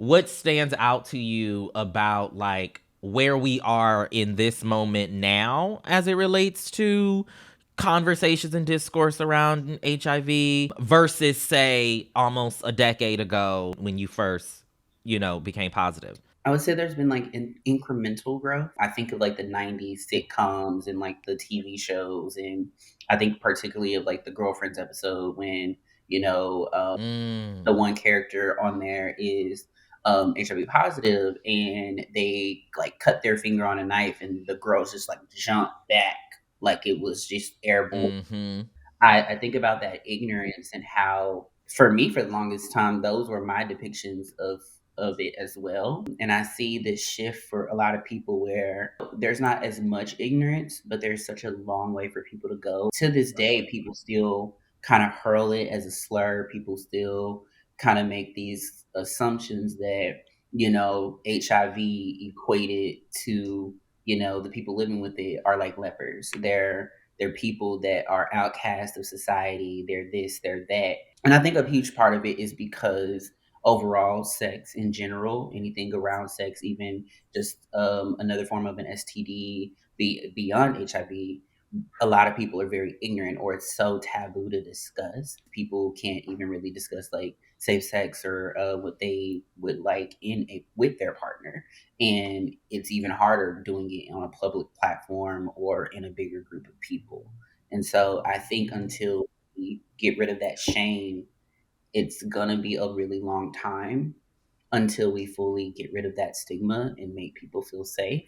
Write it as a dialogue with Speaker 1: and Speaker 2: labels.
Speaker 1: what stands out to you about like where we are in this moment now as it relates to conversations and discourse around HIV versus say almost a decade ago when you first, became positive?
Speaker 2: I would say there's been like an incremental growth. I think of like the 90s sitcoms and like the TV shows. And I think particularly of like the Girlfriends episode when, you know, the
Speaker 1: Mm.
Speaker 2: one character on there is HIV positive and they like cut their finger on a knife and the girls just like jump back like it was just airborne.
Speaker 1: Mm-hmm.
Speaker 2: I think about that ignorance and how, for me, for the longest time, those were my depictions of it as well. And I see this shift for a lot of people where there's not as much ignorance, but there's such a long way for people to go. To this day, people still kind of hurl it as a slur. People still kind of make these assumptions that, HIV equated to, the people living with it are like lepers. They're people that are outcast of society. They're this, they're that. And I think a huge part of it is because overall sex in general, anything around sex, even just another form of an STD beyond HIV, a lot of people are very ignorant or it's so taboo to discuss. People can't even really discuss like safe sex or what they would like with their partner. And it's even harder doing it on a public platform or in a bigger group of people. And so I think until we get rid of that shame, it's going to be a really long time until we fully get rid of that stigma and make people feel safe.